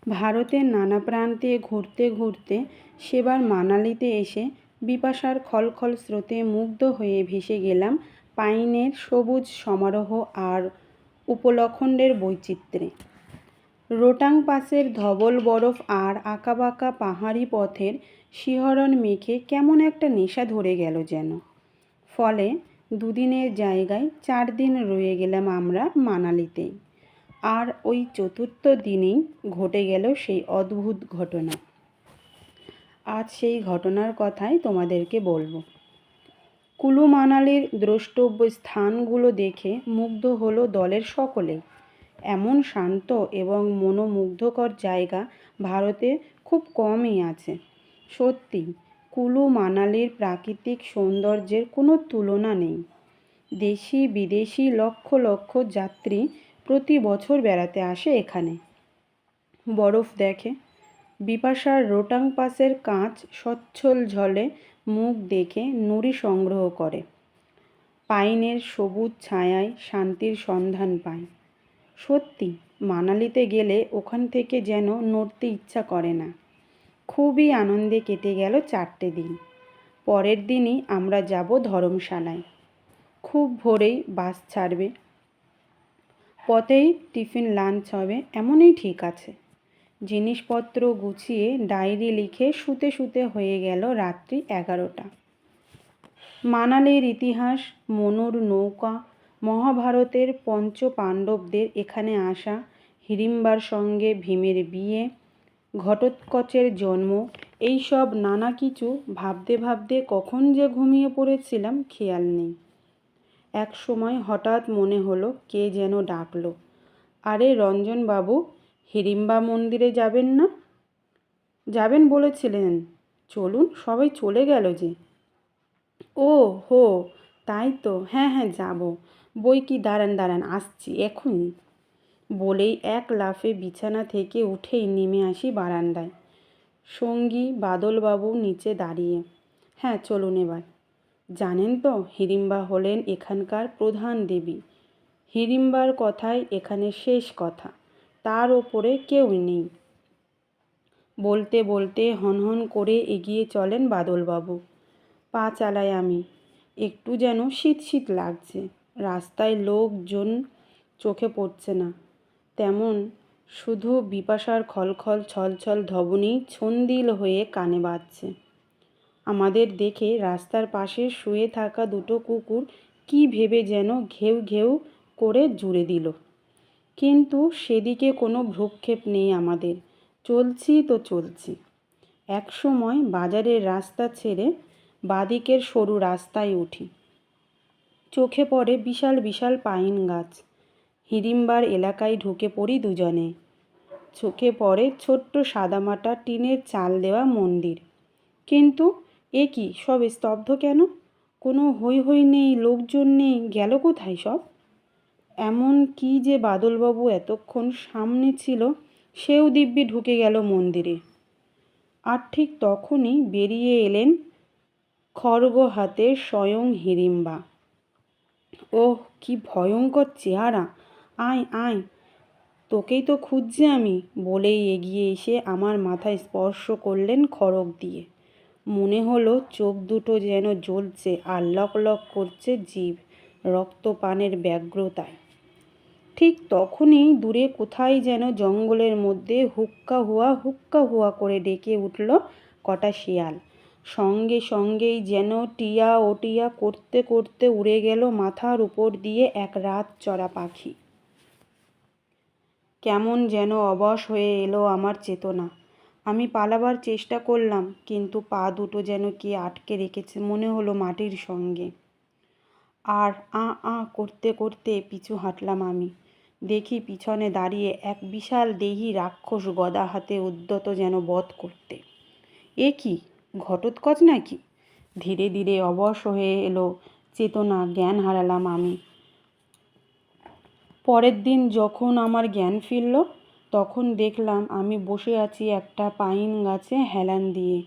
ভারতের নানা প্রান্তে ঘুরতে ঘুরতে সেবার মানালিতে এসে বিপাশার খলখল স্রোতে মুগ্ধ হয়ে ভেসে গেলাম পাইনের সবুজ সমারোহ আর উপলখণ্ডের বৈচিত্র্যে। রোটাং পাসের ধবল বরফ আর আঁকাবাঁকা পাহাড়ি পথের শিহরণ মেখে কেমন একটা নেশা ধরে গেল যেন। ফলে দুদিনের জায়গায় 4 দিন রয়ে গেলাম আমরা মানালিতেই। আর ওই চতুর্থ দিনেই ঘটে গেল সেই অদ্ভুত ঘটনা। আজ সেই ঘটনার কথাই তোমাদেরকে বলবো। কুলু মানালির দ্রষ্টব্য স্থানগুলো দেখে মুগ্ধ হলো দলের সকলেই। এমন শান্ত এবং মনোমুগ্ধকর জায়গা ভারতে খুব কমই আছে। সত্যি কুলু মানালির প্রাকৃতিক সৌন্দর্যের কোনো তুলনা নেই। দেশি বিদেশি লক্ষ লক্ষ যাত্রী প্রতি বছর বেড়াতে আসে এখানে। বরফ দেখে, বিপাশার রোটাং পাসের কাঁচ স্বচ্ছল ঝলে মুখ দেখে নুড়ি সংগ্রহ করে, পাইনের সবুজ ছায়ায় শান্তির সন্ধান পায়। সত্যি মানালিতে গেলে ওখান থেকে যেন নড়তে ইচ্ছা করে না। খুবই আনন্দে কেটে গেল 4টে দিন। পরের দিনই আমরা যাব ধর্মশালায়। খুব ভোরেই বাস ছাড়বে, পথেই টিফিন লাঞ্চ হবে, এমনই ঠিক আছে। জিনিসপত্র গুছিয়ে ডায়েরি লিখে শুতে শুতে হয়ে গেল রাত্রি 11টা। মানালির ইতিহাস, মনুর নৌকা, মহাভারতের পঞ্চ পাণ্ডবদের এখানে আসা, হিড়িম্বার সঙ্গে ভীমের বিয়ে, ঘটোৎকচের জন্ম, এইসব নানা কিছু ভাবতে ভাবতে কখন যে ঘুমিয়ে পড়েছিলাম খেয়াল নেই। এক সময় হঠাৎ মনে হলো কে যেন ডাকলো, আরে রঞ্জনবাবু, হিড়িম্বা মন্দিরে যাবেন না? যাবেন বলেছিলেন, চলুন। সবাই চলে গেল যে। ও হো, তাই তো, হ্যাঁ হ্যাঁ যাব। বই কি, দাঁড়ান দাঁড়ান, আসছি এখনই বলেই এক লাফে বিছানা থেকে উঠেই নেমে আসি বারান্দায়। সঙ্গী বাদলবাবু নিচে দাঁড়িয়ে। হ্যাঁ চলুন এবার। জানেন তো, হিড়িম্বা হলেন এখানকার প্রধান দেবী। হিড়িম্বার কথাই এখানে শেষ কথা, তার ওপরে কেউ নেই। বলতে বলতে হনহন করে এগিয়ে চলেন বাদলবাবু। পা চালাই আমি। একটু যেন শীত শীত লাগছে। রাস্তায় লোকজন চোখে পড়ছে না তেমন, শুধু বিপাশার খলখল ছলছল ধবনী ছন্দিল হয়ে কানে বাজছে। আমাদের দেখে রাস্তার পাশে শুয়ে থাকা দুটো কুকুর কি ভেবে যেন ঘেউ ঘেউ করে জুড়ে দিল। কিন্তু সেদিকে কোনো ভ্রূক্ষেপ নেই আমাদের। চলছি তো চলছি। এক সময় বাজারের রাস্তা ছেড়ে বাদিকের সরু রাস্তায় উঠি। চোখে পড়ে বিশাল বিশাল পাইন গাছ। হিড়িম্বার এলাকায় ঢুকে পড়ি দুজনে। চোখে পড়ে ছোট্ট সাদামাটা টিনের চাল দেওয়া মন্দির। কিন্তু এ কি, সব স্তব্ধ কেন? কোনো হৈ হৈ নেই, লোকজন নেই, গেল কোথায় সব? এমন কি যে বাদলবাবু এতক্ষণ সামনে ছিল, সেও দিব্যি ঢুকে গেল মন্দিরে। আর ঠিক তখনই বেরিয়ে এলেন খড়গ হাতে স্বয়ং হিড়িম্বা। ওহ, কি ভয়ঙ্কর চেহারা! আয় আয়, তোকেই তো খুঁজছি আমি, বলেই এগিয়ে এসে আমার মাথায় স্পর্শ করলেন খড়গ দিয়ে। মনে হলো চোখ দুটো যেন জ্বলছে আর লক লক করছে জিভ রক্তপানের ব্যগ্রতায়। ঠিক তখনই দূরে কোথায় যেন জঙ্গলের মধ্যে হুক্কা হুয়া করে ডেকে উঠল কটা শিয়াল। সঙ্গে সঙ্গেই যেন টিয়া ওটিয়া করতে করতে উড়ে গেল মাথার উপর দিয়ে এক রাত চড়া পাখি। কেমন যেন অবশ হয়ে এলো আমার চেতনা। আমি পালাবার চেষ্টা করলাম, কিন্তু পা দুটো যেন কে আটকে রেখেছে মনে হলো মাটির সঙ্গে। আর করতে করতে পিছু হাঁটলাম আমি। দেখি পিছনে দাঁড়িয়ে এক বিশাল দেহী রাক্ষস গদা হাতে উদ্যত যেন বধ করতে। এ কি, ঘটোৎকচ নাকি? ধীরে ধীরে অবশ হয়ে এলো চেতনা, জ্ঞান হারালাম আমি। পরের দিন যখন আমার জ্ঞান ফিরল, তখন দেখলাম আমি বসে আছি একটা পাইন গাছে হেলান দিয়ে।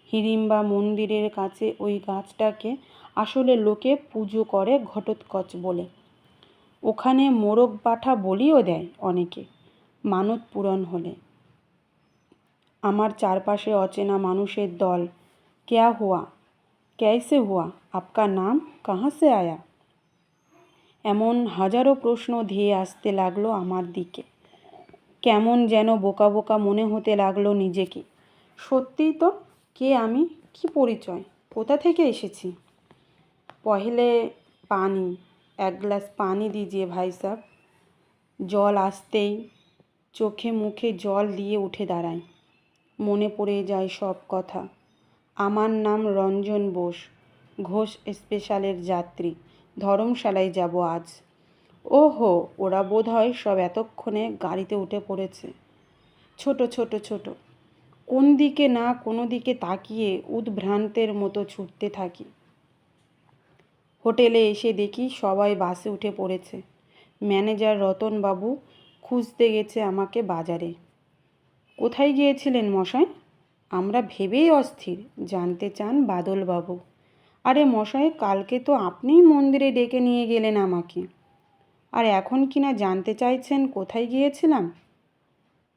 হিড়িম্বা মন্দিরের কাছে ওই গাছটাকে আসলে লোকে পুজো করে ঘটোৎকচ বলে। ওখানে মোরগ পাঠা বলিও দেয় অনেকে, মানত পূরণ হলে। আমার চারপাশে অচেনা মানুষের দল। ক্যা হুয়া, कैसे हुआ, आपका नाम कहाँ से आया? এমন হাজারো প্রশ্ন ধেয়ে আসতে লাগলো আমার দিকে। কেমন যেন বোকা বোকা মনে হতে লাগলো নিজেকে। সত্যিই তো, কে আমি, কি পরিচয়, কোথা থেকে এসেছি? পহলে পানি, এক গ্লাস পানি দিজিয়ে ভাই সাব। জল আসতেই চোখে মুখে জল দিয়ে উঠে দাঁড়াই। মনে পড়ে যায় সব কথা। আমার নাম রঞ্জন বোস, ঘোষ স্পেশালের যাত্রী। ধর্মশালায় যাব আজ। ওহো, ওরা বোধহয় সব এতক্ষণে গাড়িতে উঠে পড়েছে। ছোট ছোট ছোট, কোন দিকে না কোনো দিকে তাকিয়ে উদ্ভ্রান্তের মতো ছুটতে থাকি। হোটেলে এসে দেখি সবাই বাসে উঠে পড়েছে। ম্যানেজার রতনবাবু খুঁজতে গেছে আমাকে বাজারে। কোথায় গিয়েছিলেন মশাই? আমরা ভেবেই অস্থির, জানতে চান বাদলবাবু। আরে মশাই, কালকে তো আপনিই মন্দিরে ডেকে নিয়ে গেলেন আমাকে, আর এখন কিনা জানতে চাইছেন কোথায় গিয়েছিলাম?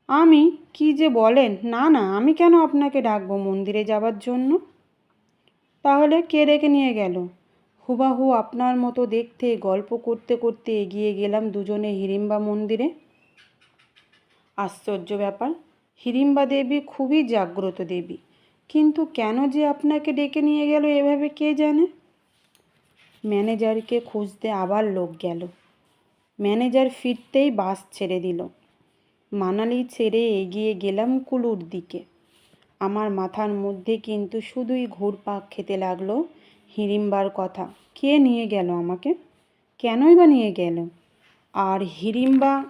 আমি, কি যে বলেন! না না, আমি কেন আপনাকে ডাকবো মন্দিরে যাবার জন্য? তাহলে কে ডেকে নিয়ে গেল? হুবাহু আপনার মতো দেখতে। গল্প করতে করতে এগিয়ে গেলাম দুজনে হিড়িম্বা মন্দিরে। আশ্চর্য ব্যাপার, হিড়িম্বা দেবী খুবই জাগ্রত দেবী, কিন্তু কেন যে আপনাকে ডেকে নিয়ে গেল এভাবে কে জানে। ম্যানেজারকে খুঁজতে আবার লোক গেল। ম্যানেজার ফিরতেই বাস ছেড়ে দিল। মানালি ছেড়ে এগিয়ে গেলাম কুলুর দিকে। আমার মাথার মধ্যে কিন্তু শুধুই ঘুরপাক খেতে লাগলো হিড়িম্বার কথা। কে নিয়ে গেল আমাকে? কেনই বা নিয়ে গেল? আর হিড়িম্বা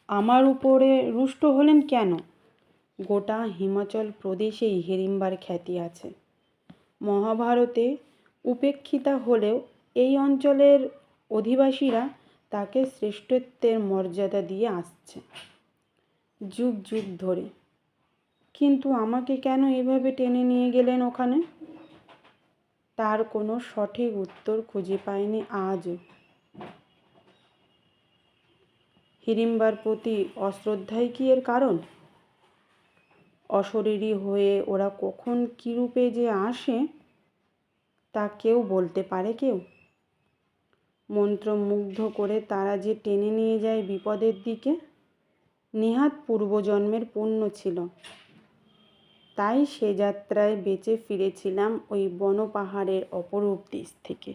আমার উপরে রুষ্ট হলেন কেন? গোটা হিমাচল প্রদেশেই হিড়িম্বার খ্যাতি আছে। মহাভারতে উপেক্ষিতা হলেও এই অঞ্চলের অধিবাসীরা তাকে শ্রেষ্ঠত্বের মর্যাদা দিয়ে আসছে যুগ যুগ ধরে। কিন্তু আমাকে কেন এভাবে টেনে নিয়ে গেলেন ওখানে? তার কোনো সঠিক উত্তর খুঁজে পাইনি আজও। হিড়িম্বার প্রতি অশ্রদ্ধাই কি এর কারণ? অশরীরী হয়ে ওরা কখন কী রূপে যে আসে তা কেউ বলতে পারে কেউ? মন্ত্রমুগ্ধ করে তারা যে টেনে নিয়ে যায় বিপদের দিকে, নেহাত পূর্বজন্মের পুণ্য ছিল। তাই সে যাত্রায় বেঁচে ফিরেছিলাম ওই বন পাহাড়ের অপরূপ দেশ থেকে।